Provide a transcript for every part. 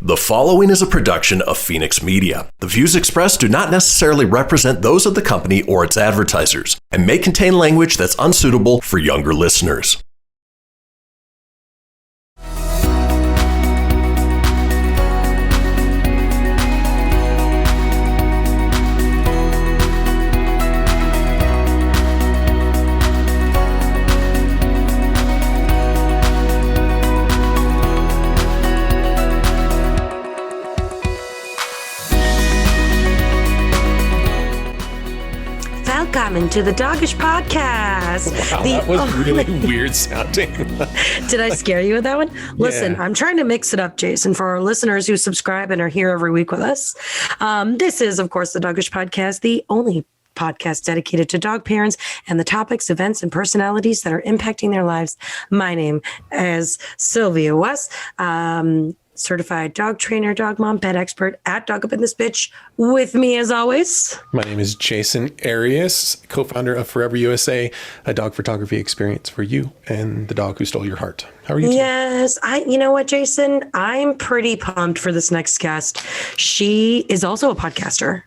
The following is a production of Fenix Media. The views expressed do not necessarily represent those of the company or its advertisers and may contain language that's unsuitable for younger listeners. Welcome to the Dogish podcast. Wow, that was really weird sounding. Did I scare you with that one? Listen, Yeah. I'm trying to mix it up, Jason, for our listeners who subscribe and are here every week with us. This is, of course, the Dogish podcast, the only podcast dedicated to dog parents and the topics, events, and personalities that are impacting their lives. My name is Sylvia West. Certified dog trainer, dog mom, pet expert at Dog Up in This Bitch. With me, as always, My name is Jasen Arias, co-founder of Forever USA, a dog photography experience for you and the dog who stole your heart. How are you today? Yes, you know what, Jason? I'm pretty pumped for this next guest. She is also a podcaster.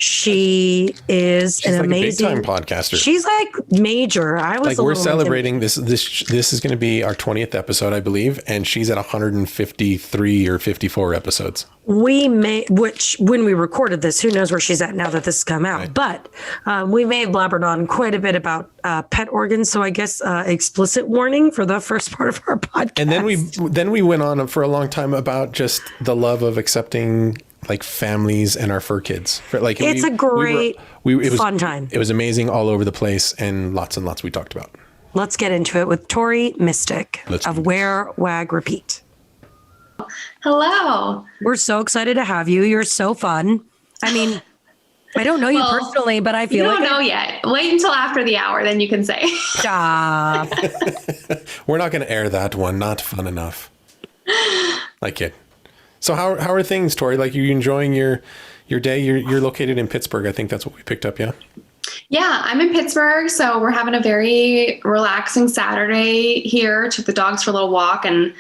She's an like amazing a big time podcaster. She's like major. We're celebrating this is going to be our 20th episode, I believe, and she's at 153 or 54 episodes. When we recorded this, who knows where she's at now that this has come out. Right. But we may have blabbered on quite a bit about pet organs, so I guess explicit warning for the first part of our podcast. And then we went on for a long time about just the love of accepting like families and our fur kids. It's a great, fun time. It was amazing all over the place and lots we talked about. Let's get into it with Tori Mistick of Wear Wag Repeat. Hello. We're so excited to have you. You're so fun. I mean, I don't know you personally, but I feel like... You don't know yet. Wait until after the hour, then you can say. Stop. We're not going to air that one. Not fun enough. I kid. So how are things, Tori? Like, are you enjoying your day? You're located in Pittsburgh. I think that's what we picked up, yeah? Yeah, I'm in Pittsburgh, so we're having a very relaxing Saturday here. Took the dogs for a little walk and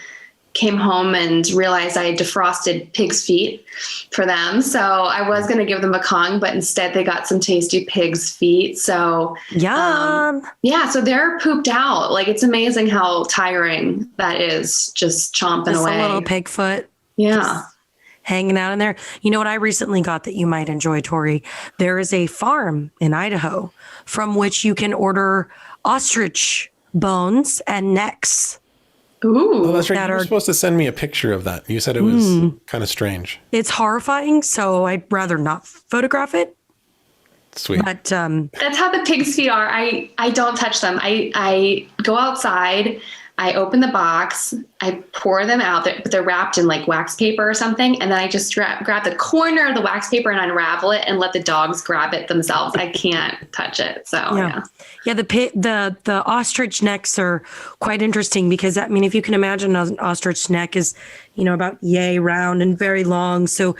came home and realized I had defrosted pig's feet for them. So I was going to give them a Kong, but instead they got some tasty pig's feet. So yum. So they're pooped out. Like, it's amazing how tiring that is, just chomping away. A little pig foot. Yeah. Just hanging out in there. You know what I recently got that you might enjoy, Tori? There is a farm in Idaho from which you can order ostrich bones and necks. Ooh. Oh, that's right. You were supposed to send me a picture of that. You said it was kind of strange. It's horrifying, so I'd rather not photograph it. Sweet. But that's how the pig's feet are. I don't touch them. I go outside, I open the box, I pour them out, but they're wrapped in like wax paper or something. And then I just grab the corner of the wax paper and unravel it and let the dogs grab it themselves. I can't touch it. So yeah. The ostrich necks are quite interesting because, I mean, if you can imagine, an ostrich neck is, about yay round and very long. So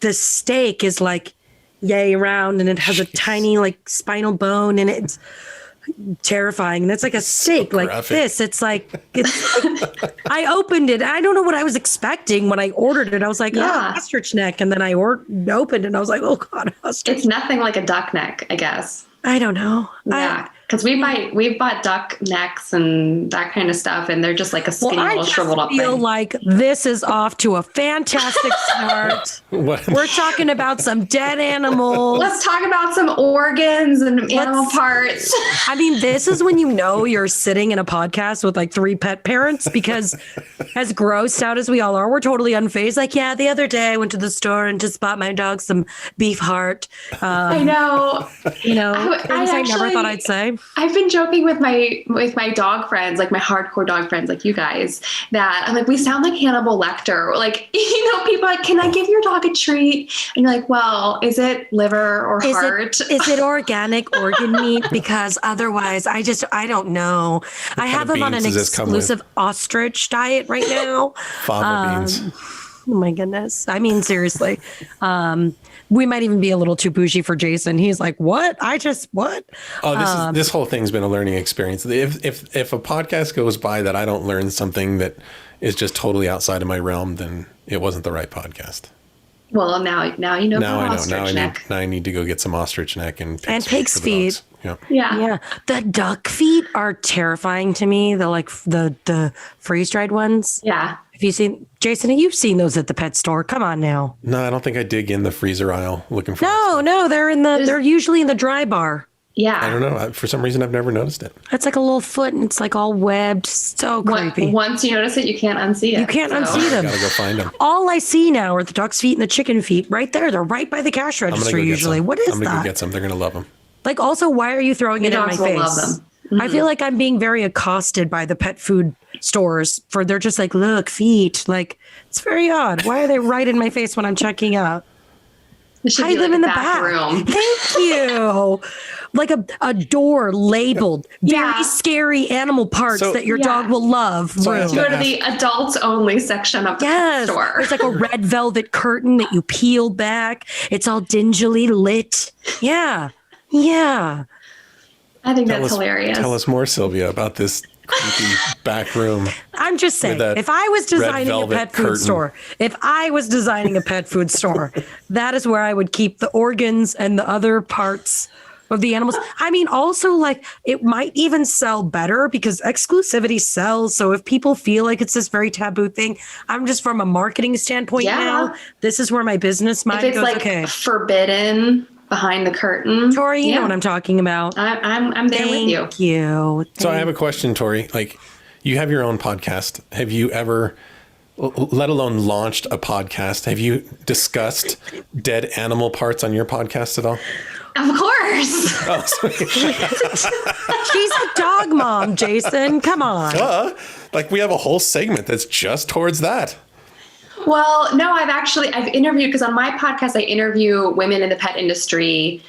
the steak is like yay round and it has a tiny like spinal bone and it's terrifying. And it's like a steak like this. It's like I opened it. I don't know what I was expecting when I ordered it. I was like, ostrich neck. And then I opened it and I was like, oh God, ostrich. It's nothing like a duck neck, I guess. I don't know. Yeah. Because we've bought duck necks and that kind of stuff, and they're just like a skinny little shriveled up thing. I feel like this is off to a fantastic start. We're talking about some dead animals. Let's talk about some organs and animal parts. I mean, this is when you're sitting in a podcast with like 3 pet parents, because as grossed out as we all are, we're totally unfazed. Like, yeah, the other day I went to the store and just bought my dog some beef heart. I know. I never thought I'd say. I've been joking with my dog friends, like my hardcore dog friends, like you guys, that I'm like, we sound like Hannibal Lecter. Like, people are like, can I give your dog a treat? And you're like, well, is it liver or heart? Is it organic organ meat? Because otherwise, I don't know. I have him on an exclusive ostrich diet right now. Fava beans. Oh my goodness. I mean, seriously. We might even be a little too bougie for Jasen. He's like, what? What? Oh, this whole thing's been a learning experience. If a podcast goes by that I don't learn something that is just totally outside of my realm, then it wasn't the right podcast. Well, now you know. Now I know. Now I need to go get some ostrich neck and pig's feet. Yeah. The duck feet are terrifying to me. The freeze dried ones. Yeah. Have you seen, Jasen? You've seen those at the pet store. Come on now. No, I don't think I dig in the freezer aisle looking for. No, they're usually in the dry bar. Yeah. I don't know. For some reason, I've never noticed it. It's like a little foot, and it's like all webbed. So creepy. Once you notice it, you can't unsee it. You can't unsee them. Gotta go find them. All I see now are the duck's feet and the chicken feet right there. They're right by the cash register usually. What is that? I'm going to go get some. They're going to love them. Like, also, why are you throwing it in my face? Love them. Mm-hmm. I feel like I'm being very accosted by the pet food stores for they're just like, look, feet. Like, it's very odd. Why are they right in my face when I'm checking out? I live in the back room. Thank you. Like a door labeled very scary animal parts that your dog will love. So you go to the adults only section of the store. There's like a red velvet curtain that you peel back. It's all dingily lit. Yeah. I think that's hilarious. Tell us more, Sylvia, about this creepy back room. I'm just saying, if I was designing a pet food store, that is where I would keep the organs and the other parts of the animals. I mean, also, like, it might even sell better because exclusivity sells. So if people feel like it's this very taboo thing, I'm just from a marketing standpoint now, this is where my business mind goes, like forbidden behind the curtain. Tori, you know what I'm talking about. I'm there with you. Thank you. So I have a question, Tori. Like, you have your own podcast. Have you ever, let alone launched a podcast, have you discussed dead animal parts on your podcast at all? Of course. She's a dog mom, Jasen. Come on. Like, we have a whole segment that's just towards that. Well, no, I've interviewed, because on my podcast, I interview women in the pet industry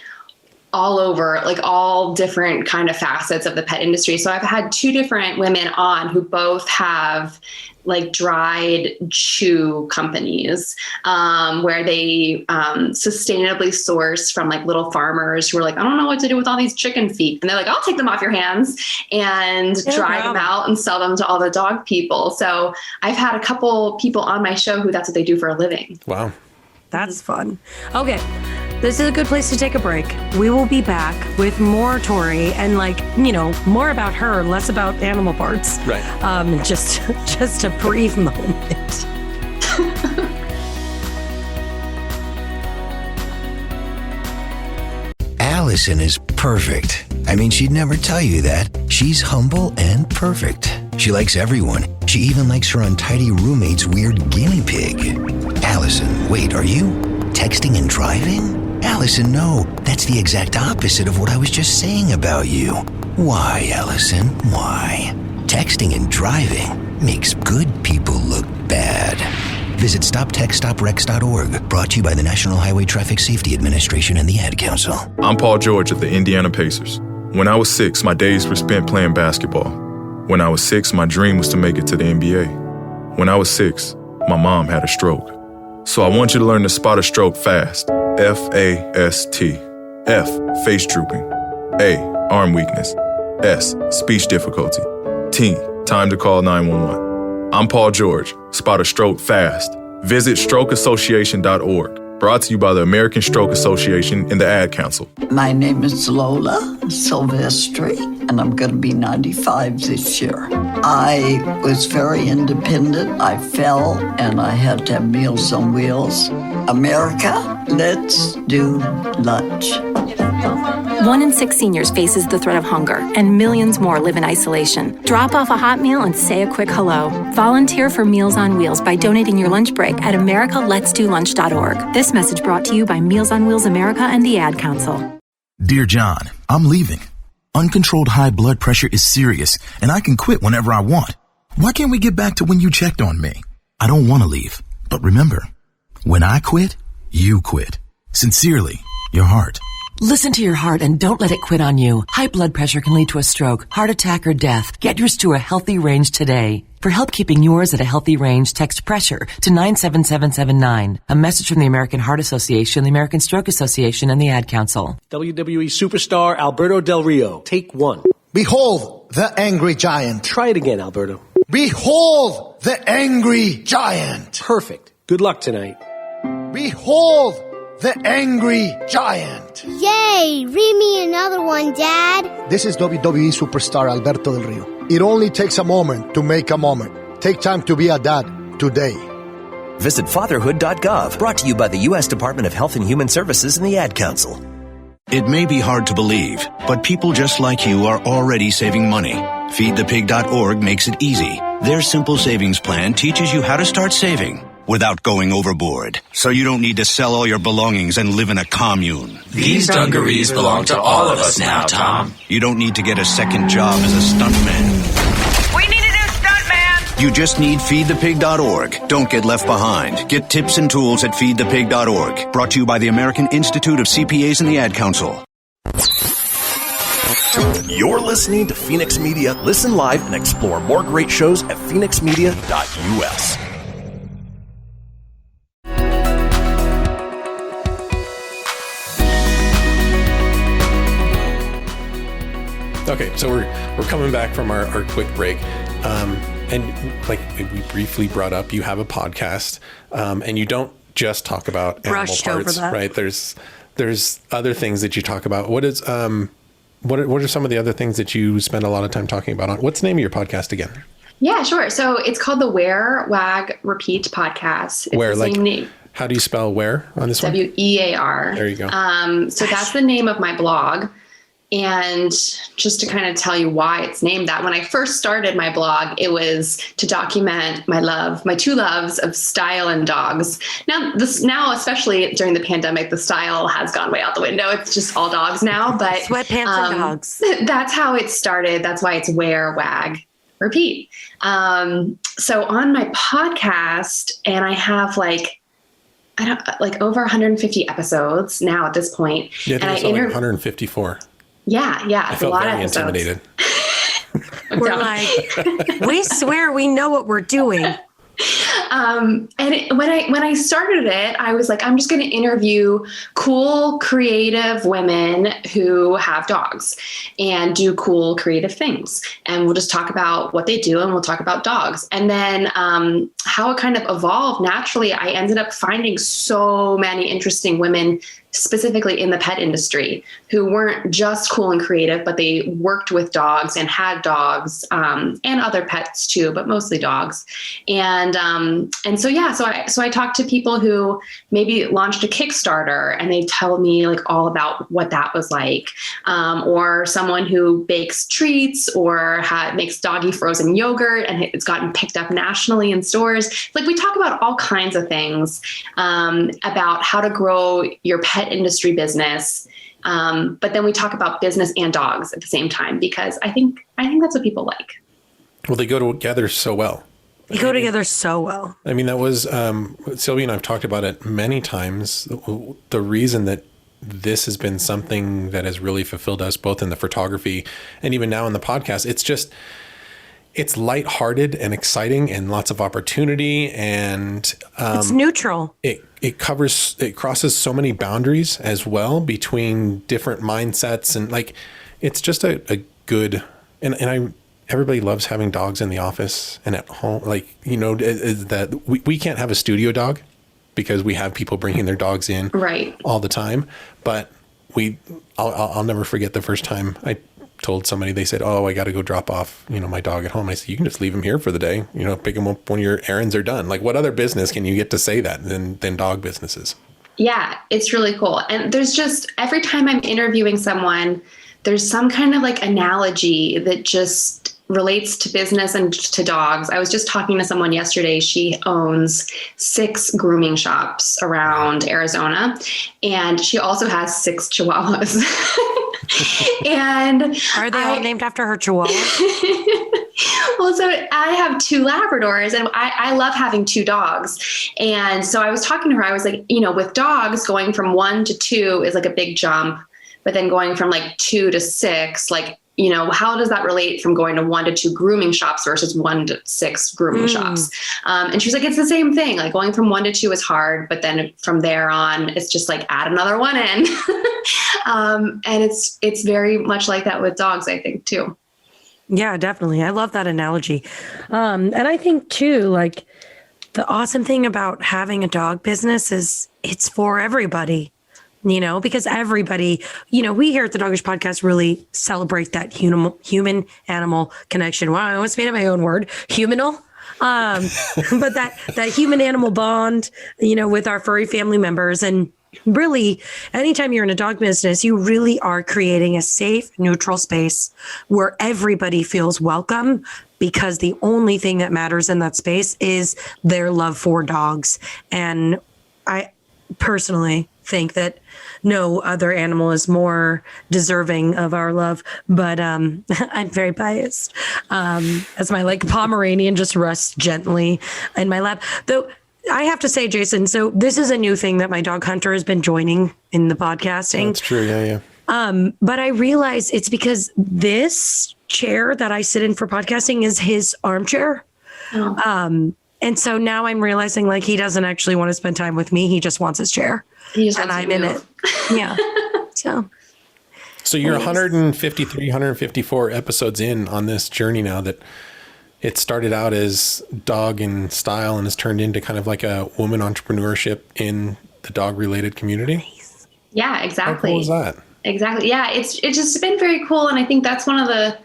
all over, like all different kind of facets of the pet industry. So I've had 2 different women on who both have like dried chew companies, where they sustainably source from like little farmers who are like, I don't know what to do with all these chicken feet. And they're like, I'll take them off your hands and dry them out and sell them to all the dog people. So I've had a couple people on my show who that's what they do for a living. Wow. That's fun. Okay. This is a good place to take a break. We will be back with more Tori and more about her, less about animal parts. Right. Just a brief moment. Allison is perfect. I mean, she'd never tell you that. She's humble and perfect. She likes everyone. She even likes her untidy roommate's weird guinea pig. Allison, wait, are you texting and driving? Allison, no, that's the exact opposite of what I was just saying about you. Why, Allison, why? Texting and driving makes good people look bad. Visit StopTextStopWrecks.org, brought to you by the National Highway Traffic Safety Administration and the Ad Council. I'm Paul George of the Indiana Pacers. When I was 6, my days were spent playing basketball. When I was 6, my dream was to make it to the NBA. When I was 6, my mom had a stroke. So I want you to learn to spot a stroke fast. F-A-S-T. F, face drooping. A, arm weakness. S, speech difficulty. T, time to call 911. I'm Paul George. Spot a stroke fast. Visit strokeassociation.org. Brought to you by the American Stroke Association and the Ad Council. My name is Lola Silvestri, and I'm going to be 95 this year. I was very independent. I fell, and I had to have Meals on Wheels. America, let's do lunch. 1 in 6 seniors faces the threat of hunger, and millions more live in isolation. Drop off a hot meal and say a quick hello. Volunteer for Meals on Wheels by donating your lunch break at americaletsdolunch.org. This message brought to you by Meals on Wheels America and the Ad Council. Dear John, I'm leaving. Uncontrolled high blood pressure is serious, and I can quit whenever I want. Why can't we get back to when you checked on me? I don't want to leave, but remember, when I quit, you quit. Sincerely, your heart. Listen to your heart and don't let it quit on you. High blood pressure can lead to a stroke, heart attack, or death. Get yours to a healthy range today. For help keeping yours at a healthy range, text PRESSURE to 97779. A message from the American Heart Association, the American Stroke Association, and the Ad Council. WWE superstar Alberto Del Rio. Take one. Behold the angry giant. Try it again, Alberto. Behold the angry giant. Perfect. Good luck tonight. Behold the angry giant. Yay! Read me another one, Dad. This is WWE superstar Alberto Del Rio. It only takes a moment to make a moment. Take time to be a dad today. Visit fatherhood.gov, brought to you by the U.S. Department of Health and Human Services and the Ad Council. It may be hard to believe, but people just like you are already saving money. FeedThePig.org makes it easy. Their simple savings plan teaches you how to start saving without going overboard, so you don't need to sell all your belongings and live in a commune. These dungarees belong to all of us now, Tom. You don't need to get a second job as a stuntman. We need a new stuntman! You just need FeedThePig.org. Don't get left behind. Get tips and tools at FeedThePig.org. Brought to you by the American Institute of CPAs and the Ad Council. You're listening to Fenix Media. Listen live and explore more great shows at phoenixmedia.us. Okay, so we're coming back from our quick break, and like we briefly brought up, you have a podcast, and you don't just talk about animal Brushed parts, over that. right? There's other things that you talk about. What are some of the other things that you spend a lot of time talking about? What's the name of your podcast again? Yeah, sure. So it's called the Wear Wag Repeat podcast. It's Wear, the like, same name. How do you spell wear on this one? WEAR. There you go. So that's the name of my blog. And just to kind of tell you why it's named that, when I first started my blog, it was to document my two loves of style and dogs. Now, especially during the pandemic, the style has gone way out the window. It's just all dogs now, but sweatpants and dogs. That's how it started. That's why it's Wear Wag Repeat. So on my podcast, and I have over 150 episodes now at this point. Yeah, I think it's 154. Yeah. I It's felt a lot very of episodes. intimidated. We're like, we swear we know what we're doing. And when I started it, I was like, I'm just going to interview cool, creative women who have dogs and do cool, creative things. And we'll just talk about what they do, and we'll talk about dogs. And then how it kind of evolved naturally, I ended up finding so many interesting women, specifically in the pet industry, who weren't just cool and creative, but they worked with dogs and had dogs, and other pets too, but mostly dogs. And so I talked to people who maybe launched a Kickstarter, and they tell me like all about what that was like, or someone who bakes treats or makes doggy frozen yogurt, and it's gotten picked up nationally in stores. Like, we talk about all kinds of things, about how to grow your pet industry business. But then we talk about business and dogs at the same time, because I think that's what people like. Well, they go together so well. They go together so well. I mean, that was, Sylvia and I've talked about it many times. The reason that this has been something that has really fulfilled us both in the photography and even now in the podcast, it's lighthearted and exciting and lots of opportunity, and it's neutral. It crosses so many boundaries as well between different mindsets, and like, it's just a good, and everybody loves having dogs in the office and at home. Like, is that we can't have a studio dog because we have people bringing their dogs in all the time. But I'll never forget the first time I told somebody, they said, "Oh, I got to go drop off, my dog at home." I said, "You can just leave him here for the day, pick him up when your errands are done." Like, what other business can you get to say that than dog businesses? Yeah, it's really cool. And there's just, every time I'm interviewing someone, there's some kind of like analogy that just relates to business and to dogs. I was just talking to someone yesterday. She owns 6 grooming shops around Arizona, and she also has 6 chihuahuas. And are they all named after her chihuahua? Well, so I have 2 Labradors, and I love having 2 dogs. And so I was talking to her, I was like, with dogs, going from 1 to 2 is like a big jump. but then going from like 2 to 6, like, you know, how does that relate from going to 1 to 2 grooming shops versus 1 to 6 grooming shops? And she's like, it's the same thing. Like going from 1 to 2 is hard, but then from there on, it's just like add another one in. And it's very much like that with dogs, I think, too. Yeah, definitely. I love that analogy. And I think too, like the awesome thing about having a dog business is it's for everybody. You know, because everybody, you know, we here at the Dogish podcast really celebrate that human animal connection. Wow, I almost made up my own word, humanal. But that human animal bond, you know, with our furry family members. And really, anytime you're in a dog business, you really are creating a safe, neutral space where everybody feels welcome, because the only thing that matters in that space is their love for dogs. And I personally think that no other animal is more deserving of our love, but I'm very biased as my like Pomeranian just rests gently in my lap. Though I have to say, Jasen, so this is a new thing that my dog Hunter has been joining in the podcasting. That's true. Yeah. But I realize it's because this chair that I sit in for podcasting is his armchair. And so now I'm realizing like he doesn't actually want to spend time with me. He just wants his chair. And I'm in it. Yeah. So you're 153, 154 episodes in on this journey now, that it started out as dog and style and has turned into kind of like a woman entrepreneurship in the dog related community. Yeah, exactly. How cool is that? Exactly. Yeah. It's just been very cool. And I think that's one of the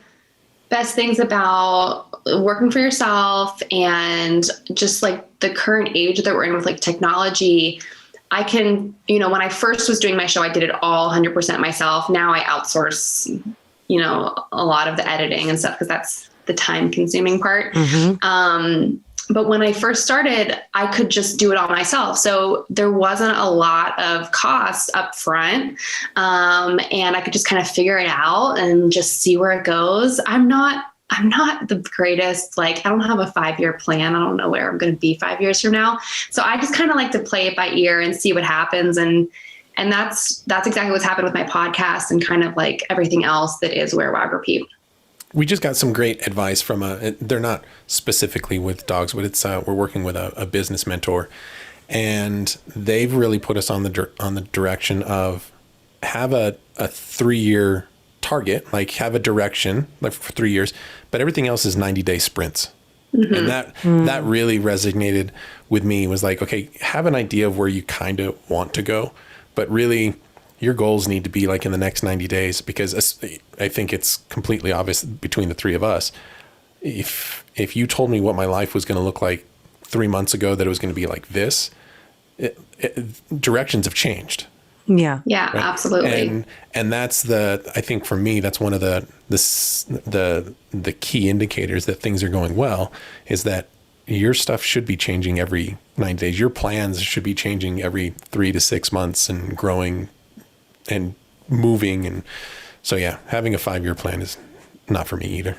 best things about working for yourself and just like the current age that we're in with like technology. I can, you know, when I first was doing my show, I did it all 100% myself. Now I outsource, you know, a lot of the editing and stuff because that's the time consuming part. But when I first started, I could just do it all myself. So there wasn't a lot of cost up front. And I could just kind of figure it out and just see where it goes. I'm not the greatest, like, I don't have a 5-year plan. I don't know where I'm going to be 5 years from now. So I just kind of like to play it by ear and see what happens. And that's exactly what's happened with my podcast and kind of like everything else that is Wear Wag Repeat. We just got some great advice from they're not specifically with dogs, but it's, we're working with a business mentor, and they've really put us on the direction of have a 3-year target, like have a direction like for 3 years, but everything else is 90-day sprints. And that really resonated with me. Was like, okay, have an idea of where you kind of want to go, but really your goals need to be like in the next 90 days, because I think it's completely obvious between the three of us. If you told me what my life was going to look like 3 months ago, that it was going to be like this, directions have changed. Yeah, Right? Absolutely. And that's I think for me, that's one of the key indicators that things are going well, is that your stuff should be changing every 90 days. Your plans should be changing every 3 to 6 months and growing and moving. And so, yeah, having a 5-year plan is not for me either.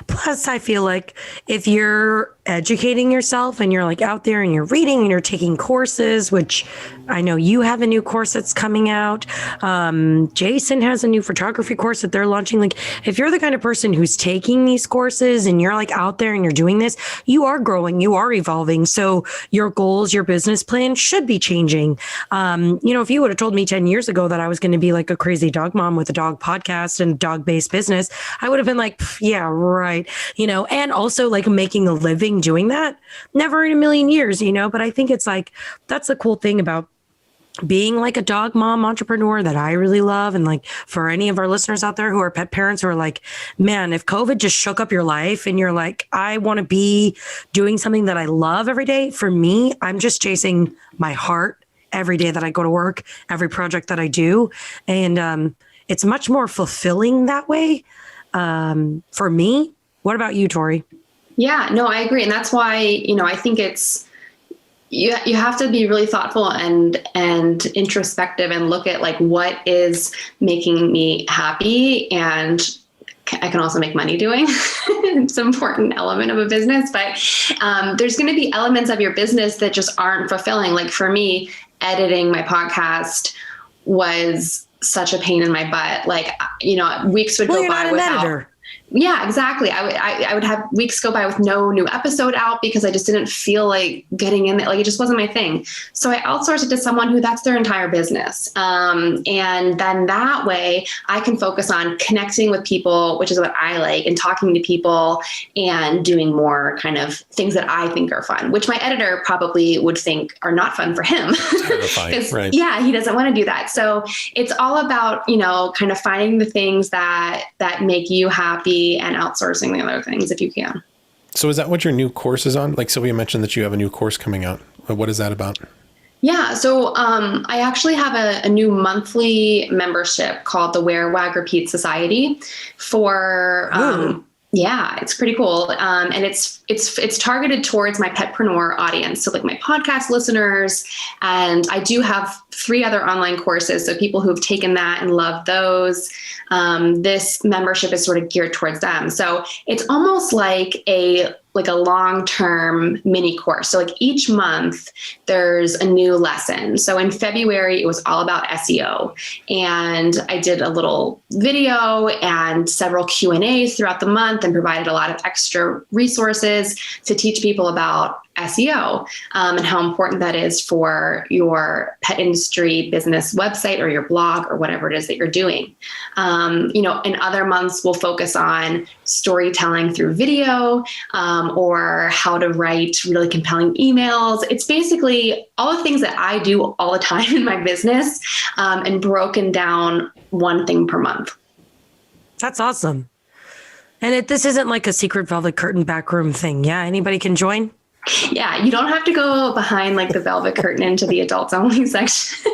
Plus, I feel like if you're educating yourself and you're like out there and you're reading and you're taking courses, which I know you have a new course that's coming out. Jasen has a new photography course that they're launching. Like, if you're the kind of person who's taking these courses and you're like out there and you're doing this, you are growing, you are evolving. So your goals, your business plan should be changing. You know, if you would have told me 10 years ago that I was going to be like a crazy dog mom with a dog podcast and dog-based business, I would have been like, yeah, right. You know, and also like making a living doing that, never in a million years, you know. But I think it's like, that's the cool thing about being like a dog mom entrepreneur that I really love. And like for any of our listeners out there who are pet parents who are like, man, if COVID just shook up your life and you're like, I want to be doing something that I love every day. For me, I'm just chasing my heart every day that I go to work, every project that I do. And it's much more fulfilling that way. For me. What about you, Tori? Yeah, no, I agree. And that's why, you know, I think it's, you have to be really thoughtful and introspective and look at like, what is making me happy and I can also make money doing. It's an important element of a business, but there's going to be elements of your business that just aren't fulfilling. Like for me, editing my podcast was such a pain in my butt. Like, weeks would go by without. Editor. Yeah, exactly. I would have weeks go by with no new episode out because I just didn't feel like getting in it. Like, it just wasn't my thing. So I outsourced it to someone who that's their entire business. And then that way I can focus on connecting with people, which is what I like, and talking to people and doing more kind of things that I think are fun, which my editor probably would think are not fun for him. Right. Yeah, he doesn't want to do that. So it's all about, kind of finding the things that make you happy and outsourcing the other things if you can. So is that what your new course is on? Like Sylvia mentioned that you have a new course coming out. What is that about? Yeah. So I actually have a new monthly membership called the Wear Wag Repeat Society for yeah, it's pretty cool. And it's targeted towards my petpreneur audience. So like my podcast listeners, and I do have 3 other online courses. So people who've taken that and loved those, this membership is sort of geared towards them. So it's almost like a long-term mini course. So like each month there's a new lesson. So in February, it was all about SEO, and I did a little video and several Q&As throughout the month and provided a lot of extra resources to teach people about SEO and how important that is for your pet industry business website or your blog or whatever it is that you're doing. In other months, we'll focus on storytelling through video or how to write really compelling emails. It's basically all the things that I do all the time in my business and broken down one thing per month. That's awesome. And this isn't like a secret velvet curtain backroom thing. Yeah, anybody can join? Yeah, you don't have to go behind like the velvet curtain into the adults only section.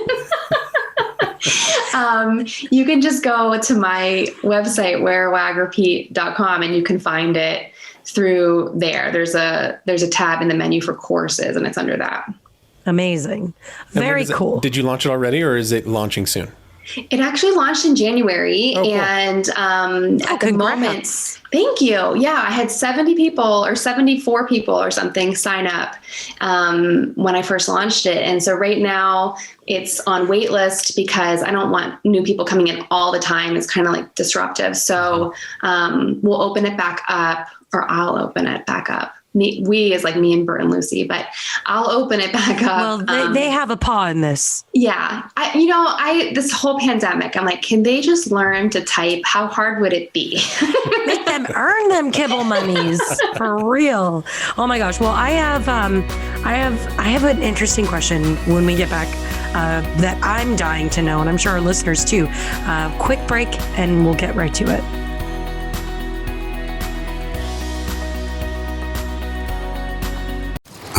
You can just go to my website, wearwagrepeat.com, and you can find it through there. There's a tab in the menu for courses, and it's under that. Amazing. Very cool. Did you launch it already, or is it launching soon? It actually launched in January, and at the moment, thank you. Yeah, I had 70 people or 74 people or something sign up when I first launched it. And so right now it's on wait list because I don't want new people coming in all the time. It's kind of like disruptive. So we'll open it back up, or I'll open it back up. We is like me and Bert and Lucy, but I'll open it back up. Well, they have a paw in this. Yeah. This whole pandemic, I'm like, can they just learn to type? How hard would it be? Make them earn them kibble monies for real. Oh my gosh. Well, I have an interesting question when we get back that I'm dying to know, and I'm sure our listeners too. Quick break and we'll get right to it.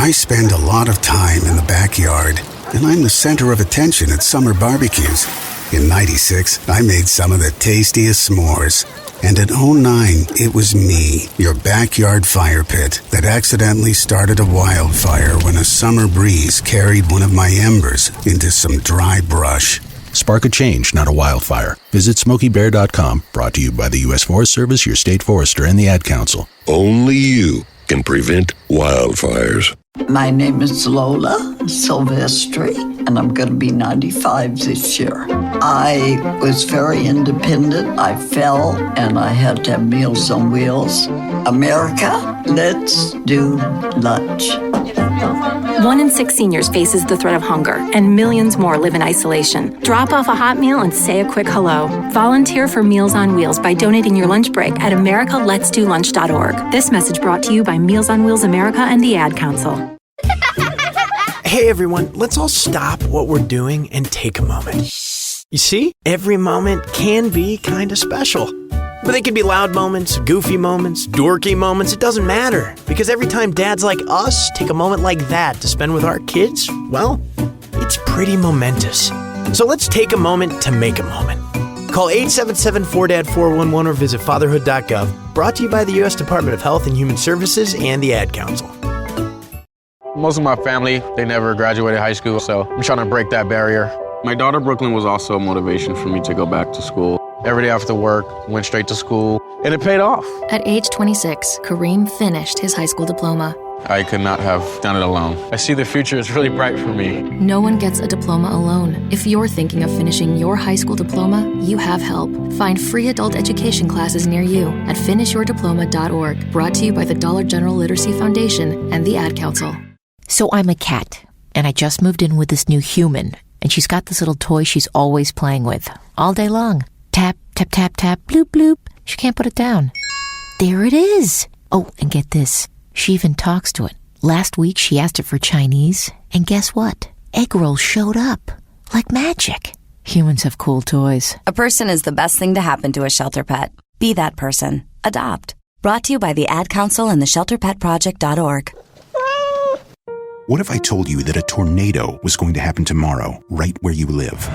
I spend a lot of time in the backyard, and I'm the center of attention at summer barbecues. In '96, I made some of the tastiest s'mores. And in '09, it was me, your backyard fire pit, that accidentally started a wildfire when a summer breeze carried one of my embers into some dry brush. Spark a change, not a wildfire. Visit SmokeyBear.com, brought to you by the U.S. Forest Service, your state forester, and the Ad Council. Only you can prevent wildfires. My name is Lola Silvestri, and I'm going to be 95 this year. I was very independent. I fell, and I had to have Meals on Wheels. America, let's do lunch. 1 in 6 seniors faces the threat of hunger, and millions more live in isolation. Drop off a hot meal and say a quick hello. Volunteer for Meals on Wheels by donating your lunch break at americaletsdolunch.org. This message brought to you by Meals on Wheels America and the Ad Council. Hey everyone, let's all stop what we're doing and take a moment. You see, every moment can be kind of special. But they can be loud moments, goofy moments, dorky moments, it doesn't matter. Because every time dads like us take a moment like that to spend with our kids, well, it's pretty momentous. So let's take a moment to make a moment. Call 877-4DAD-411 or visit fatherhood.gov. Brought to you by the U.S. Department of Health and Human Services and the Ad Council. Most of my family, they never graduated high school, so I'm trying to break that barrier. My daughter Brooklyn was also a motivation for me to go back to school. Every day after work, went straight to school, and it paid off. At age 26, Kareem finished his high school diploma. I could not have done it alone. I see the future is really bright for me. No one gets a diploma alone. If you're thinking of finishing your high school diploma, you have help. Find free adult education classes near you at finishyourdiploma.org. Brought to you by the Dollar General Literacy Foundation and the Ad Council. So I'm a cat, and I just moved in with this new human, and she's got this little toy she's always playing with, all day long. Tap, tap, tap, tap, bloop, bloop. She can't put it down. There it is. Oh, and get this. She even talks to it. Last week, she asked it for Chinese, and guess what? Egg rolls showed up. Like magic. Humans have cool toys. A person is the best thing to happen to a shelter pet. Be that person. Adopt. Brought to you by the Ad Council and the ShelterPetProject.org. What if I told you that a tornado was going to happen tomorrow, right where you live?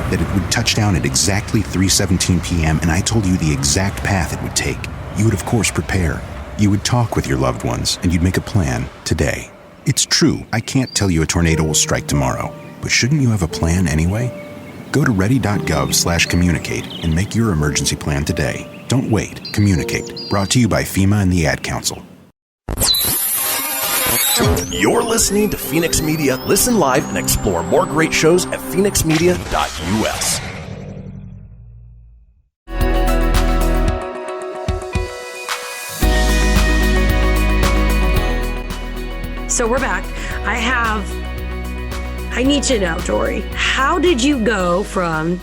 That it would touch down at exactly 3:17 p.m., and I told you the exact path it would take. You would, of course, prepare. You would talk with your loved ones, and you'd make a plan today. It's true, I can't tell you a tornado will strike tomorrow, but shouldn't you have a plan anyway? Go to ready.gov/communicate and make your emergency plan today. Don't wait. Communicate. Brought to you by FEMA and the Ad Council. You're listening to Fenix Media. Listen live and explore more great shows at fenixmedia.us. So we're back. I need to know, Tori, how did you go from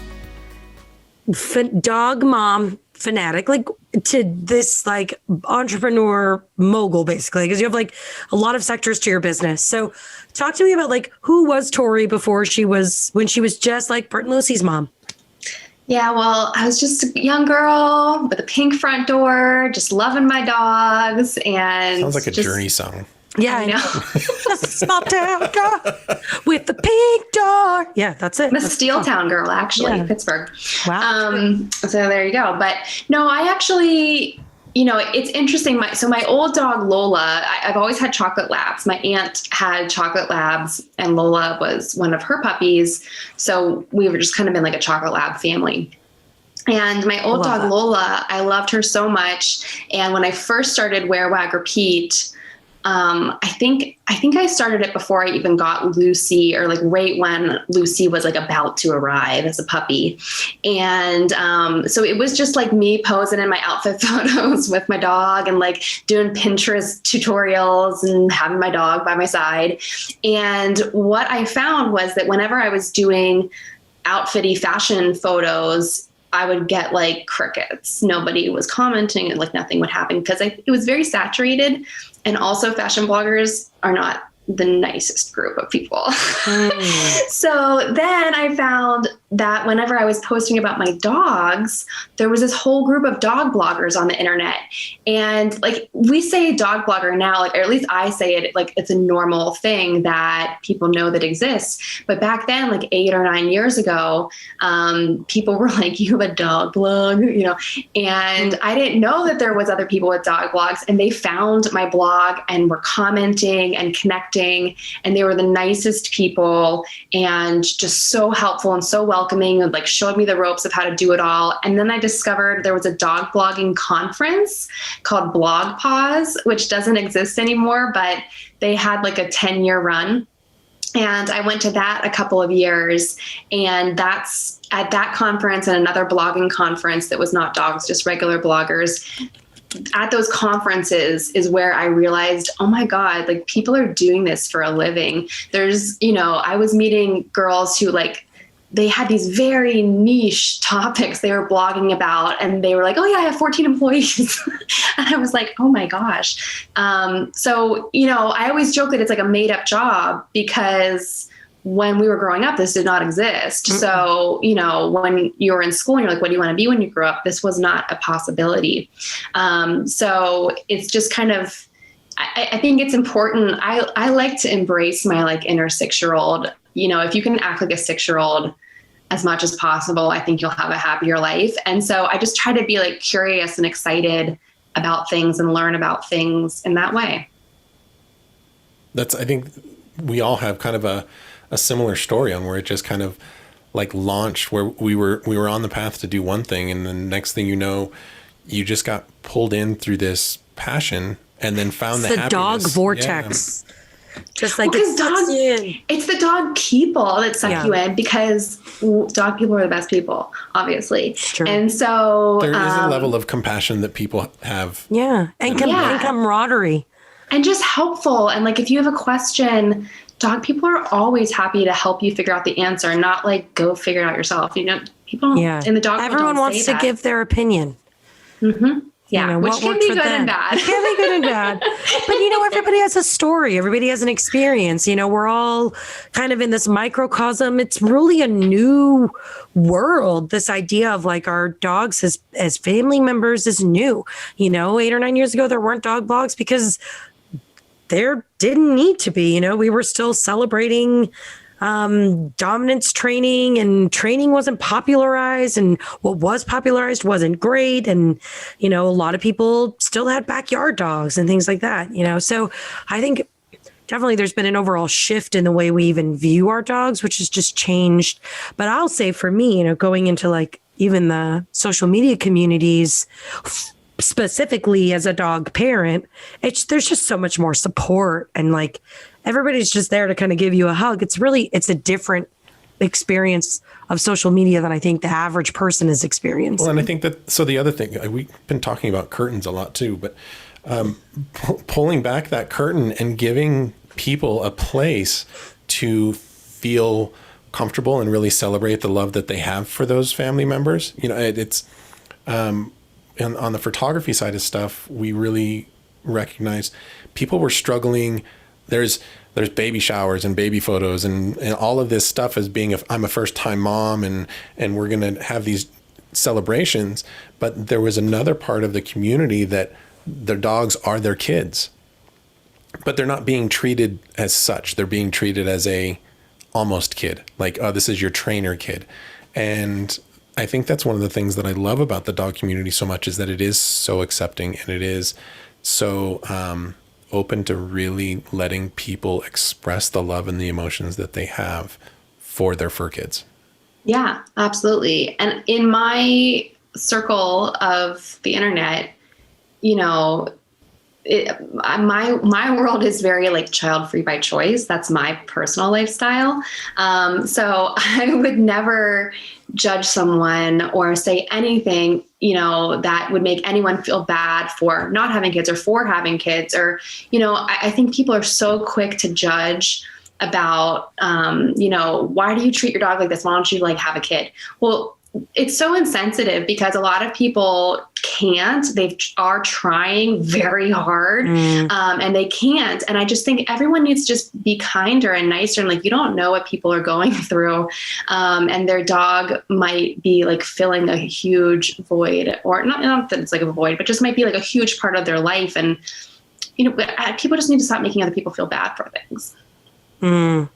dog mom fanatic, like, to this like entrepreneur mogul, basically, because you have like a lot of sectors to your business. So talk to me about like, who was Tori when she was just like Bert and Lucy's mom? Yeah, well, I was just a young girl with a pink front door, just loving my dogs. And sounds like a Journey song. Yeah, I know. Small town girl with the pink door. Yeah, that's it. I'm a Steel Town girl, actually, Pittsburgh. Wow. So there you go. But no, I actually, it's interesting. My old dog, Lola, I've always had chocolate labs. My aunt had chocolate labs, and Lola was one of her puppies. So we were just kind of been like a chocolate lab family. And my old dog, Lola, I loved her so much. And when I first started Wear Wag Repeat, I think I started it before I even got Lucy, or like right when Lucy was like about to arrive as a puppy. And so it was just like me posing in my outfit photos with my dog and like doing Pinterest tutorials and having my dog by my side. And what I found was that whenever I was doing outfitty fashion photos, I would get like crickets. Nobody was commenting, and like nothing would happen because it was very saturated. And also fashion bloggers are not the nicest group of people. So then I found that whenever I was posting about my dogs, there was this whole group of dog bloggers on the internet. And like, we say dog blogger now, like, or at least I say it, like it's a normal thing that people know that exists. But back then, like 8 or 9 years ago, people were like, you have a dog blog, and I didn't know that there was other people with dog blogs, and they found my blog and were commenting and connecting, and they were the nicest people and just so helpful and so welcoming, and like showed me the ropes of how to do it all. And then I discovered there was a dog blogging conference called Blog Pause, which doesn't exist anymore, but they had like a 10-year run. And I went to that a couple of years, and that's at that conference and another blogging conference that was not dogs, just regular bloggers. At those conferences is where I realized, oh my God, like people are doing this for a living. There's, I was meeting girls who like, they had these very niche topics they were blogging about, and they were like, oh yeah, I have 14 employees. And I was like, oh my gosh. So, I always joke that it's like a made up job, because when we were growing up, this did not exist. Mm-hmm. So, when you were in school and you're like, what do you want to be when you grow up? This was not a possibility. So it's just kind of, I think it's important. I like to embrace my like inner 6-year-old. If you can act like a 6-year-old as much as possible, I think you'll have a happier life. And so I just try to be like curious and excited about things and learn about things in that way. I think we all have kind of a similar story on where it just kind of like launched, where we were on the path to do one thing, and the next thing you know, you just got pulled in through this passion and then found it's the dog happiness. vortex. Yeah. Just like it's the dog people that suck you in, because dog people are the best people, obviously. And so there is a level of compassion that people have. Yeah. And camaraderie. And just helpful. And like, if you have a question, dog people are always happy to help you figure out the answer, not like go figure it out yourself. You know, people in the dog world everyone don't wants say to that. give their opinion. Mm-hmm. Yeah, which can be good and bad. It can be good and bad. But, you know, everybody has a story. Everybody has an experience. You know, we're all kind of in this microcosm. It's really a new world. This idea of like our dogs as family members is new. You know, 8 or 9 years ago, there weren't dog blogs because there didn't need to be. You know, we were still celebrating dominance training, and training wasn't popularized, and what was popularized wasn't great. And, you know, a lot of people still had backyard dogs and things like that, you know? So I think definitely there's been an overall shift in the way we even view our dogs, which has just changed. But I'll say for me, you know, going into like even the social media communities, specifically as a dog parent, there's just so much more support, and like, everybody's just there to kind of give you a hug. It's a different experience of social media than I think the average person is experiencing. Well, and I think so the other thing, we've been talking about curtains a lot too, but pulling back that curtain and giving people a place to feel comfortable and really celebrate the love that they have for those family members. You know, it's on the photography side of stuff, we really recognize people were struggling. There's baby showers and baby photos and all of this stuff as being I'm a first time mom and we're going to have these celebrations. But there was another part of the community that their dogs are their kids, but they're not being treated as such. They're being treated as a almost kid, like, oh, this is your trainer kid. And I think that's one of the things that I love about the dog community so much, is that it is so accepting, and it is so open to really letting people express the love and the emotions that they have for their fur kids. Yeah, absolutely. And in my circle of the internet, you know, my world is very like child free by choice. That's my personal lifestyle. So I would never judge someone or say anything, you know, that would make anyone feel bad for not having kids or for having kids. Or, you know, I think people are so quick to judge about, you know, why do you treat your dog like this? Why don't you like have a kid? Well, it's so insensitive because a lot of people can't. They are trying very hard and they can't. And I just think everyone needs to just be kinder and nicer. And like, you don't know what people are going through. And their dog might be like filling a huge void, or not that it's like a void, but just might be like a huge part of their life. And, you know, people just need to stop making other people feel bad for things. I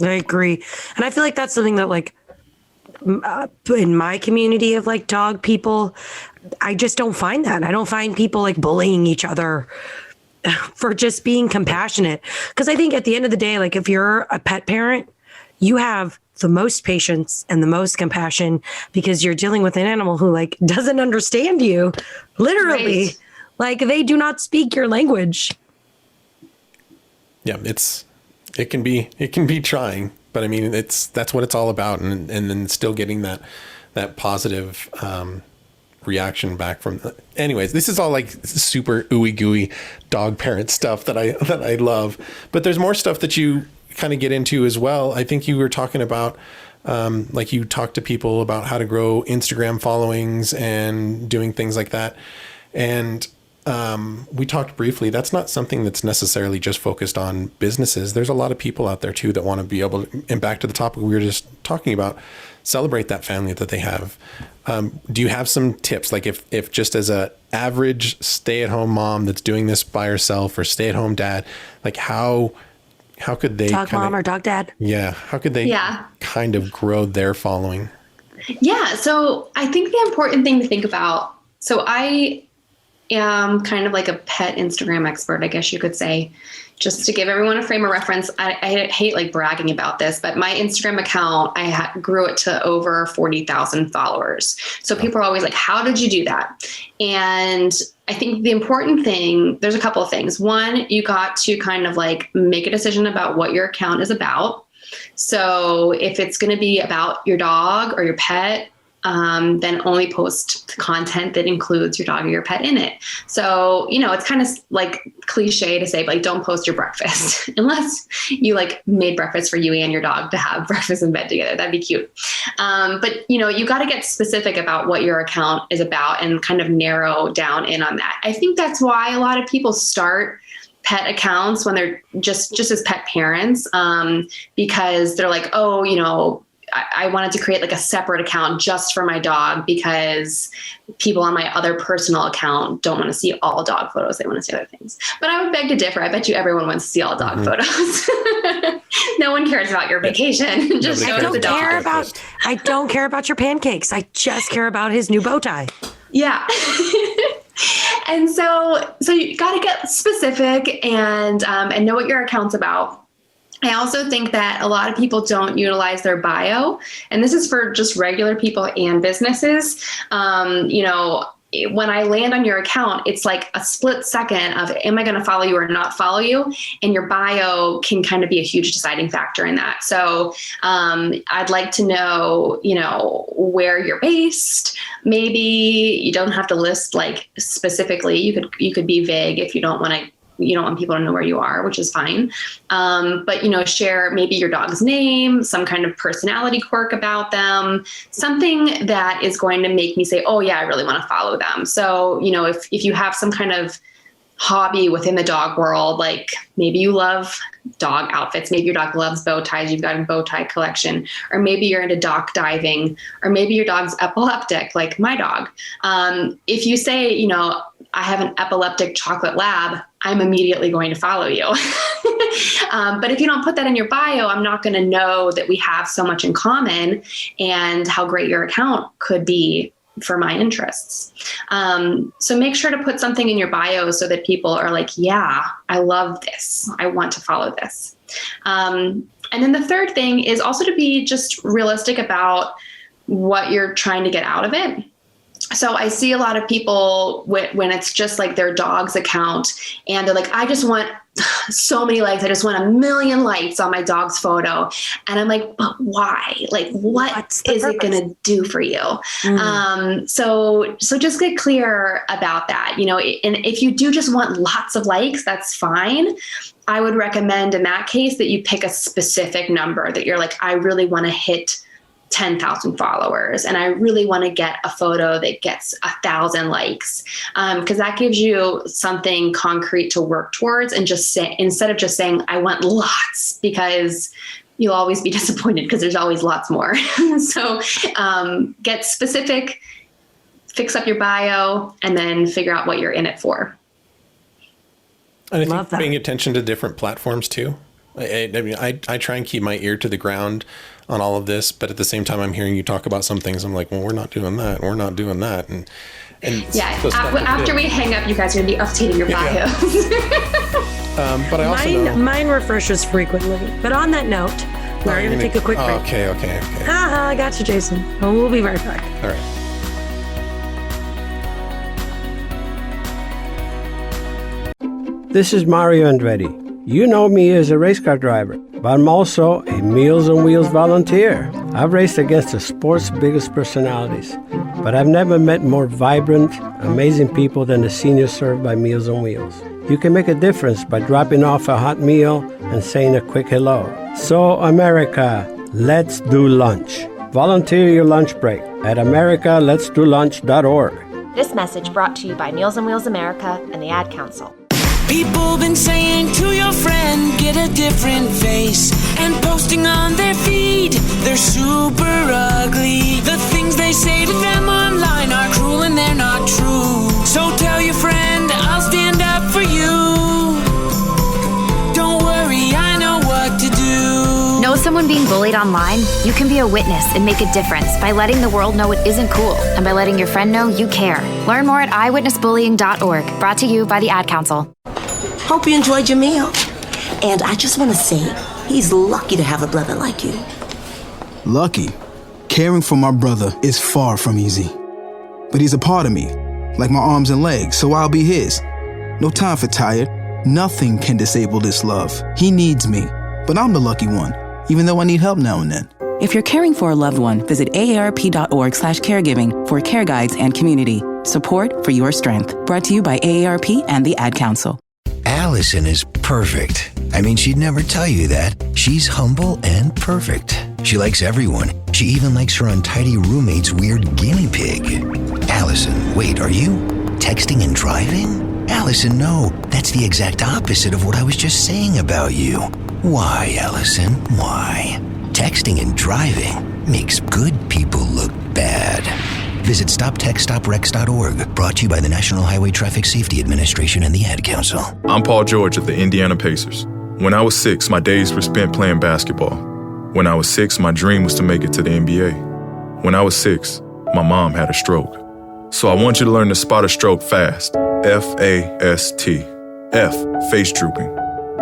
agree. And I feel like that's something that like, in my community of like dog people, I just don't find that. I don't find people like bullying each other for just being compassionate. Because I think at the end of the day, like if you're a pet parent, you have the most patience and the most compassion because you're dealing with an animal who like doesn't understand you, literally. Right. Like they do not speak your language. Yeah, it can be trying. But I mean, that's what it's all about, and then still getting that positive reaction back from. Anyways, this is all like super ooey gooey dog parent stuff that I love. But there's more stuff that you kind of get into as well. I think you were talking about like you talk to people about how to grow Instagram followings and doing things like that, and we talked briefly. That's not something that's necessarily just focused on businesses. There's a lot of people out there too that want to be able to, and back to the topic we were just talking about, celebrate that family that they have. Do you have some tips? Like if just as a average stay-at-home mom that's doing this by herself, or stay-at-home dad, like how could they dog mom or dog dad? Yeah. How could they kind of grow their following? Yeah. So I think the important thing to think about, so I am kind of like a pet Instagram expert, I guess you could say. Just to give everyone a frame of reference, I hate like bragging about this, but my Instagram account, grew it to over 40,000 followers. So people are always like, how did you do that? And I think the important thing, there's a couple of things. One, you got to kind of like make a decision about what your account is about. So if it's going to be about your dog or your pet, then only post content that includes your dog or your pet in it. So, it's kind of like cliche to say, like, don't post your breakfast unless you like made breakfast for you and your dog to have breakfast in bed together. That'd be cute. But you got to get specific about what your account is about and kind of narrow down in on that. I think that's why a lot of people start pet accounts when they're just as pet parents, because they're like, I wanted to create like a separate account just for my dog because people on my other personal account don't want to see all dog photos. They want to see other things. But I would beg to differ. I bet you everyone wants to see all dog photos. No one cares about your vacation. Just show the dog. I don't care about your pancakes. I just care about his new bow tie. Yeah. And so you got to get specific and know what your account's about. I also think that a lot of people don't utilize their bio, and this is for just regular people and businesses. When I land on your account, it's like a split second of, am I going to follow you or not follow you? And your bio can kind of be a huge deciding factor in that. So I'd like to know, where you're based. Maybe you don't have to list like specifically. You could be vague if you don't want people to know where you are, which is fine. But, share maybe your dog's name, some kind of personality quirk about them, something that is going to make me say, oh yeah, I really want to follow them. So, if you have some kind of hobby within the dog world, like maybe you love dog outfits, maybe your dog loves bow ties, you've got a bow tie collection, or maybe you're into dock diving, or maybe your dog's epileptic, like my dog. If you say, I have an epileptic chocolate lab, I'm immediately going to follow you. But if you don't put that in your bio, I'm not going to know that we have so much in common and how great your account could be for my interests. So make sure to put something in your bio so that people are like, yeah, I love this. I want to follow this. And then the third thing is also to be just realistic about what you're trying to get out of it. So I see a lot of people when it's just like their dog's account and they're like, I just want so many likes. I just want 1 million likes on my dog's photo. And I'm like, but why? Like, what is it going to do for you? So just get clear about that, and if you do just want lots of likes, that's fine. I would recommend in that case that you pick a specific number that you're like, I really want to hit 10,000 followers. And I really want to get a photo that gets 1,000 likes. Because that gives you something concrete to work towards and just say, instead of just saying, I want lots, because you'll always be disappointed because there's always lots more. So get specific, fix up your bio, and then figure out what you're in it for. And I think paying attention to different platforms too. I try and keep my ear to the ground on all of this, but at the same time, I'm hearing you talk about some things. I'm like, well, we're not doing that. We're not doing that. And yeah, after we hang up, you guys are going to be updating your bios. But I also mine refreshes frequently. But on that note, we're going to take a quick break. Okay. I got you, Jason. Oh, we'll be right back. All right. This is Mario Andretti. You know me as a race car driver, but I'm also a Meals on Wheels volunteer. I've raced against the sport's biggest personalities, but I've never met more vibrant, amazing people than the seniors served by Meals on Wheels. You can make a difference by dropping off a hot meal and saying a quick hello. So, America, let's do lunch. Volunteer your lunch break at americaletsdolunch.org. This message brought to you by Meals on Wheels America and the Ad Council. People been saying to your friend, get a different face, and posting on their feed, they're super ugly. The things they say to them online are cruel and they're not true. So tell your friend, I'll stand up for you. Don't worry, I know what to do. No someone being bullied online? You can be a witness and make a difference by letting the world know it isn't cool and by letting your friend know you care. Learn more at eyewitnessbullying.org. Brought to you by the Ad Council. Hope you enjoyed your meal. And I just want to say, he's lucky to have a brother like you. Lucky? Caring for my brother is far from easy. But he's a part of me, like my arms and legs, so I'll be his. No time for tired. Nothing can disable this love. He needs me, but I'm the lucky one, even though I need help now and then. If you're caring for a loved one, visit aarp.org/caregiving for care guides and community. Support for your strength. Brought to you by AARP and the Ad Council. Allison is perfect. I mean, she'd never tell you that. She's humble and perfect. She likes everyone. She even likes her untidy roommate's weird guinea pig. Allison, wait, are you texting and driving? Allison, no. That's the exact opposite of what I was just saying about you. Why, Allison? Why? Texting and driving makes good people look bad. Visit StopTextStopWrecks.org. Brought to you by the National Highway Traffic Safety Administration and the Ad Council. I'm Paul George of the Indiana Pacers. When I was 6, my days were spent playing basketball. When I was 6, my dream was to make it to the NBA. When I was 6, my mom had a stroke. So I want you to learn to spot a stroke fast. F-A-S-T. F, face drooping.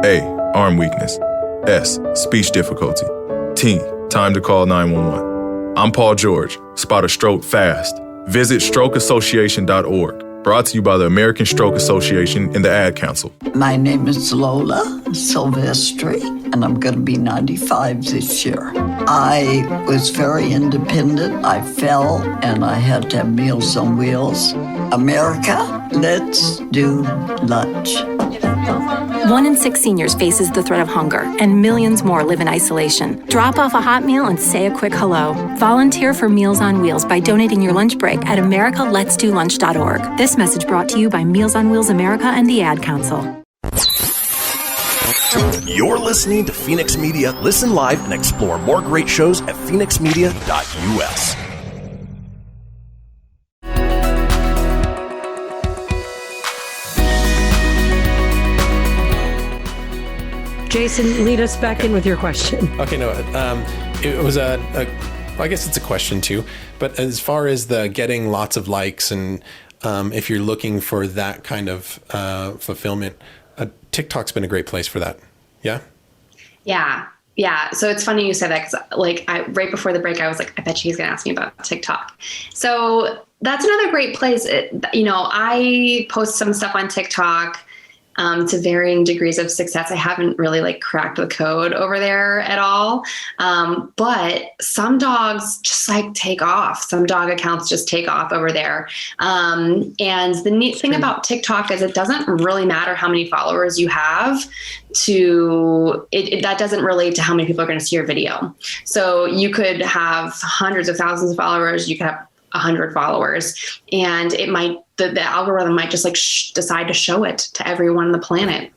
A, arm weakness. S, speech difficulty. T, time to call 911. I'm Paul George. Spot a stroke fast. Visit strokeassociation.org. Brought to you by the American Stroke Association and the Ad Council. My name is Lola Silvestri, and I'm going to be 95 this year. I was very independent. I fell, and I had to have Meals on Wheels. America, let's do lunch. 1 in 6 seniors faces the threat of hunger, and millions more live in isolation. Drop off a hot meal and say a quick hello. Volunteer for Meals on Wheels by donating your lunch break at americaletsdolunch.org. This message brought to you by Meals on Wheels America and the Ad Council. You're listening to Fenix Media. Listen live and explore more great shows at phoenixmedia.us. Jasen, lead us back in with your question. Okay, no, it was well, I guess it's a question too, but as far as the getting lots of likes and if you're looking for that kind of fulfillment, TikTok's been a great place for that. Yeah? Yeah. So it's funny you said that because right before the break, I was like, I bet she's going to ask me about TikTok. So that's another great place. I post some stuff on TikTok to varying degrees of success. I haven't really cracked the code over there at all. But some dogs just take off. Some dog accounts just take off over there. And the neat thing about TikTok is it doesn't really matter how many followers you have that doesn't relate to how many people are going to see your video. So you could have hundreds of thousands of followers. You could have 100 followers, and the algorithm might just decide to show it to everyone on the planet.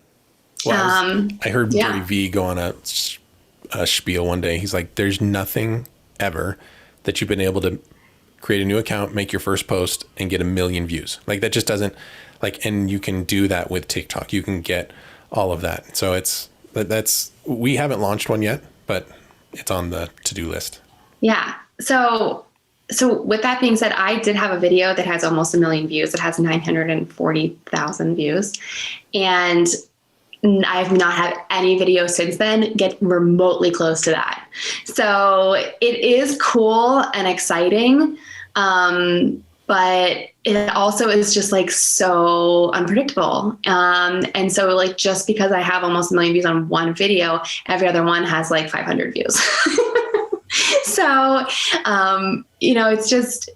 Well, I heard Gary Vee go on a spiel one day. He's like, there's nothing ever that you've been able to create a new account, make your first post, and get 1 million views. That just doesn't and you can do that with TikTok. You can get all of that. So we haven't launched one yet, but it's on the to-do list. Yeah. So with that being said, I did have a video that has almost 1 million views. It has 940,000 views. And I have not had any video since then get remotely close to that. So it is cool and exciting. But it also is just so unpredictable. And so just because I have almost 1 million views on one video, every other one has 500 views. So, it's just.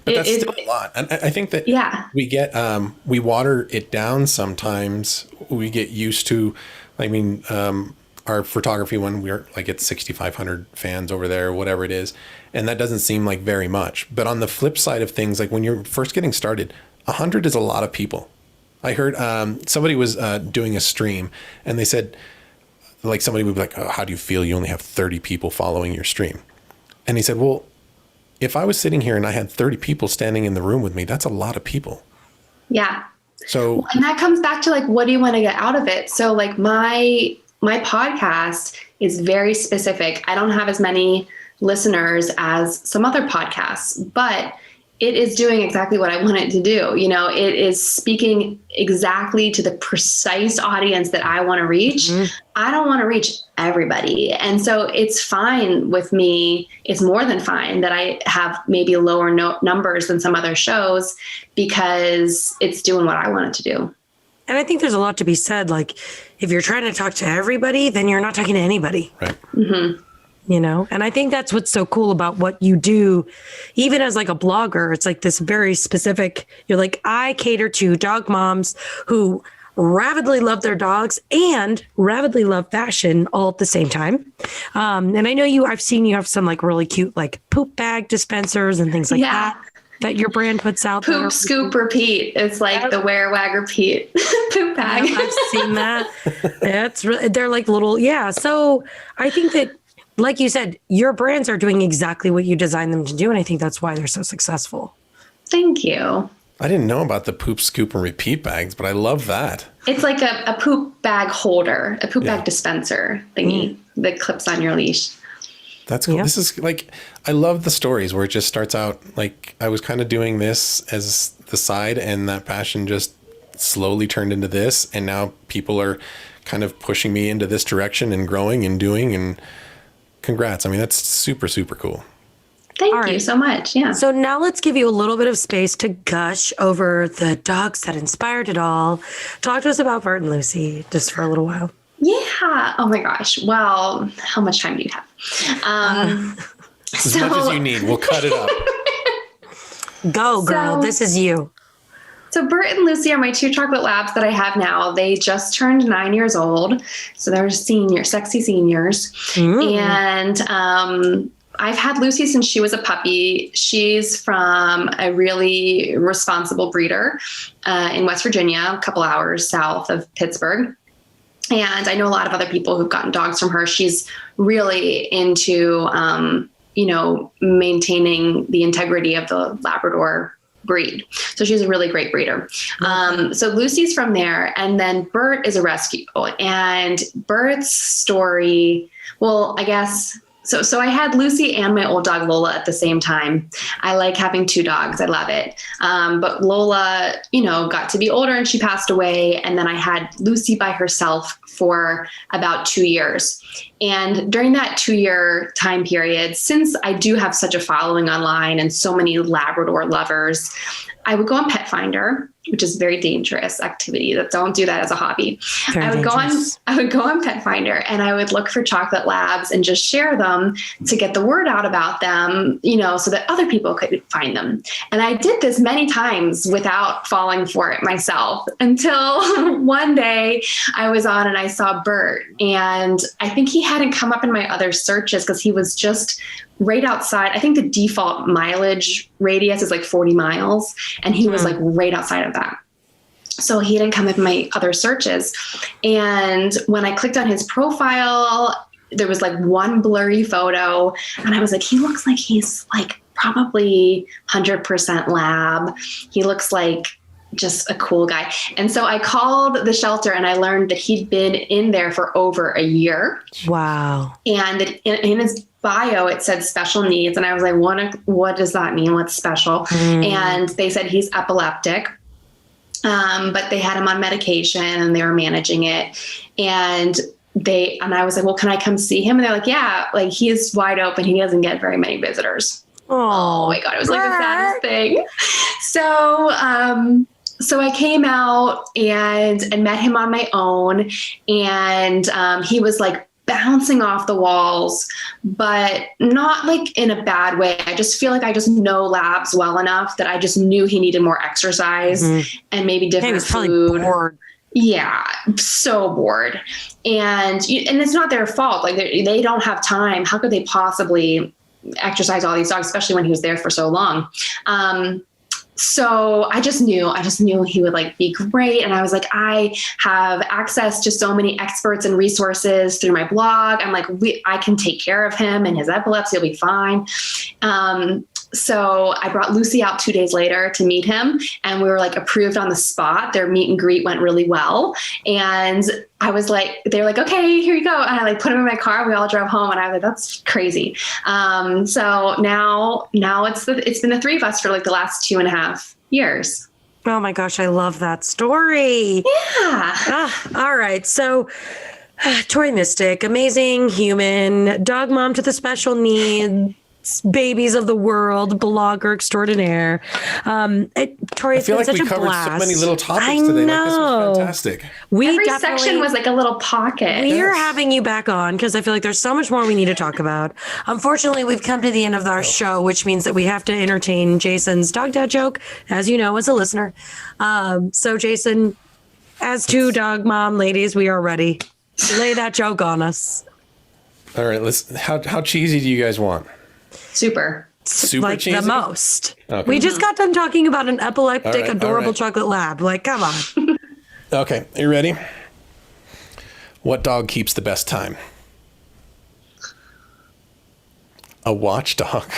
But that's still a lot. And I think that we get, we water it down sometimes. We get used to, our photography one, we're at 6,500 fans over there, whatever it is. And that doesn't seem like very much. But on the flip side of things, when you're first getting started, 100 is a lot of people. I heard somebody was doing a stream and they said, somebody would be like, oh, how do you feel? You only have 30 people following your stream. And he said, well, if I was sitting here and I had 30 people standing in the room with me, that's a lot of people. Yeah. So, and that comes back to what do you want to get out of it? So my my podcast is very specific. I don't have as many listeners as some other podcasts, but it is doing exactly what I want it to do. You know, it is speaking exactly to the precise audience that I want to reach. I don't want to reach everybody. And so it's fine with me. It's more than fine that I have maybe lower numbers than some other shows, because it's doing what I want it to do. And I think there's a lot to be said. Like, if you're trying to talk to everybody, then you're not talking to anybody. Right. Mm-hmm. You know, and I think that's what's so cool about what you do. Even as like a blogger, it's like this very specific, you're like, I cater to dog moms who rabidly love their dogs and rabidly love fashion all at the same time. And I know I've seen you have some like really cute, like poop bag dispensers and things like that your brand puts out. Poop, scoop, repeat. It's like the Wear Wag Repeat poop bag. Yeah, I've seen that. It's really, they're like little, So I think that, like you said, your brands are doing exactly what you designed them to do. And I think that's why they're so successful. Thank you. I didn't know about the poop, scoop, and repeat bags, but I love that. It's like a poop bag holder, a poop bag dispenser thingy that clips on your leash. That's cool. This is like, I love the stories where it just starts out like I was kind of doing this as the side, and that passion just slowly turned into this. And now people are kind of pushing me into this direction and growing and doing, and congrats. I mean, that's super, super cool. Thank you so much. Yeah. So now let's give you a little bit of space to gush over the dogs that inspired it all. Talk to us about Bert and Lucy just for a little while. Yeah. Oh my gosh. Well, how much time do you have? As much as you need. We'll cut it up. Go, girl. This is you. So Bert and Lucy are my two chocolate labs that I have now. They just turned 9 years old. So they're sexy seniors. And I've had Lucy since she was a puppy. She's from a really responsible breeder in West Virginia, a couple hours south of Pittsburgh. And I know a lot of other people who've gotten dogs from her. She's really into, maintaining the integrity of the Labrador breed. So she's a really great breeder. So Lucy's from there. And then Bert is a rescue. And Bert's story, well, I guess... So I had Lucy and my old dog Lola at the same time. I like having two dogs. I love it. But Lola, got to be older and she passed away. And then I had Lucy by herself for about 2 years. And during that 2-year time period, since I do have such a following online and so many Labrador lovers, I would go on Pet Finder, which is a very dangerous activity. Don't do that as a hobby. I would go on Pet Finder and I would look for chocolate labs and just share them to get the word out about them, so that other people could find them. And I did this many times without falling for it myself, until one day I was on and I saw Bert, and I think he hadn't come up in my other searches because he was just right outside. I think the default mileage radius is like 40 miles. And he was like right outside of that. So he didn't come up in my other searches. And when I clicked on his profile, there was like one blurry photo. And I was like, he looks like he's like probably 100% lab. He looks like just a cool guy. And so I called the shelter and I learned that he'd been in there for over a year. Wow. And in his bio, it said special needs. And I was like, what does that mean? What's special? And they said he's epileptic. But they had him on medication and they were managing it. And I was like, well, can I come see him? And they're like, yeah, like he's wide open. He doesn't get very many visitors. Oh my God. It was like the saddest thing. So I came out and met him on my own, and he was like bouncing off the walls, but not like in a bad way. I just feel like I just know labs well enough that I just knew he needed more exercise and maybe different food. Probably bored. Yeah, so bored. And it's not their fault. Like they don't have time. How could they possibly exercise all these dogs, especially when he was there for so long? So I just knew he would like be great. And I was like, I have access to so many experts and resources through my blog. I'm like, I can take care of him and his epilepsy will be fine. so I brought Lucy out 2 days later to meet him, and we were like approved on the spot. Their meet and greet went really well. And I was like, they were like, okay, here you go. And I like put him in my car. We all drove home, and I was like, that's crazy. So now it's been the three of us for like the last 2.5 years. Oh my gosh, I love that story. Yeah. All right. So Tori Mistick, amazing human, dog mom to the special needs babies of the world, blogger extraordinaire. Tori, it's been such a blast. I feel like we covered so many little topics today. Know. Like, this was fantastic. Every section was like a little pocket. We are having you back on because I feel like there's so much more we need to talk about. Unfortunately, we've come to the end of our show, which means that we have to entertain Jasen's dog dad joke, as you know, as a listener. So Jasen, as two dog mom ladies, we are ready. Lay that joke on us. All right, how cheesy do you guys want? Super like cheesy? The most. Okay. We just got done talking about an epileptic, adorable chocolate lab. Like, come on. Okay, are you ready? What dog keeps the best time? A watchdog.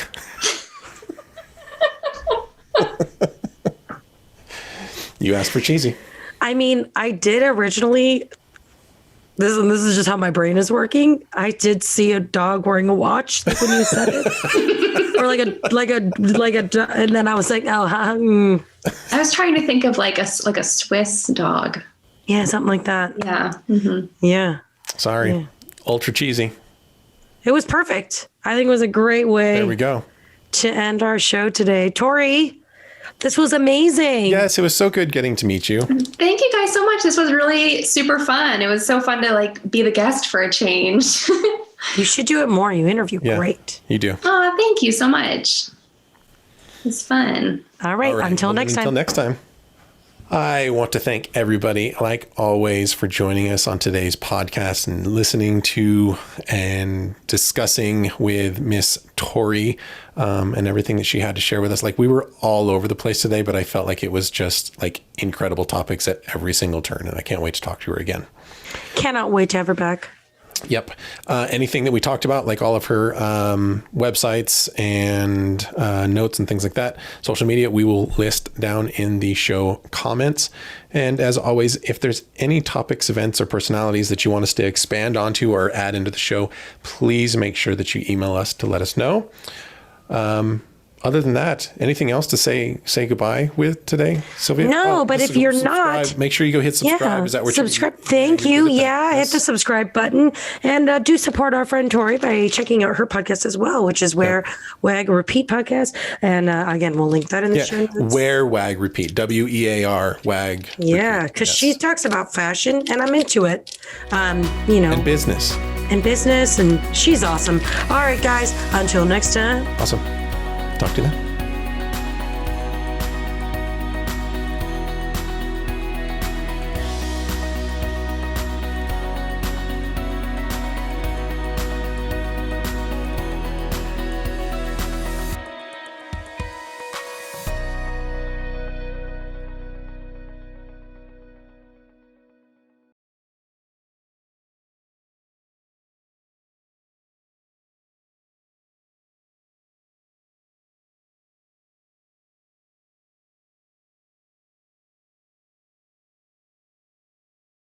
You asked for cheesy. I mean, I did originally. This is just how my brain is working. I did see a dog wearing a watch like when you said it, or like a, and then I was like, oh, I was trying to think of like a Swiss dog. Yeah, something like that. Yeah. Mm-hmm. Yeah. Sorry, yeah. Ultra cheesy. It was perfect. I think it was a great way. There we go. To end our show today, Tori. This was amazing. Yes, it was so good getting to meet you. Thank you guys so much. This was really super fun. It was so fun to like be the guest for a change. You should do it more. You interview great. You do. Oh, thank you so much. It's fun. All right. Until next time. Until next time. I want to thank everybody, like always, for joining us on today's podcast and listening to and discussing with Miss Tori and everything that she had to share with us. Like, we were all over the place today, but I felt like it was just like incredible topics at every single turn. And I can't wait to talk to her again. Cannot wait to have her back. Yep. Anything that we talked about, like all of her websites and notes and things like that, social media, we will list down in the show comments. And as always, if there's any topics, events, or personalities that you want us to expand onto or add into the show, please make sure that you email us to let us know. Other than that, anything else to say goodbye with today, Sylvia? No, but if you're not, make sure you go hit subscribe. Yeah, is that what subscribe? Thank you. Yeah, hit the subscribe button and do support our friend Tori by checking out her podcast as well, which is Wear Wag Repeat podcast. And again, we'll link that in the show notes. Wear Wag Repeat, WEAR Wag. Yeah, because she talks about fashion, and I'm into it. You know, and business, and she's awesome. All right, guys. Until next time. Awesome. Talk to you then.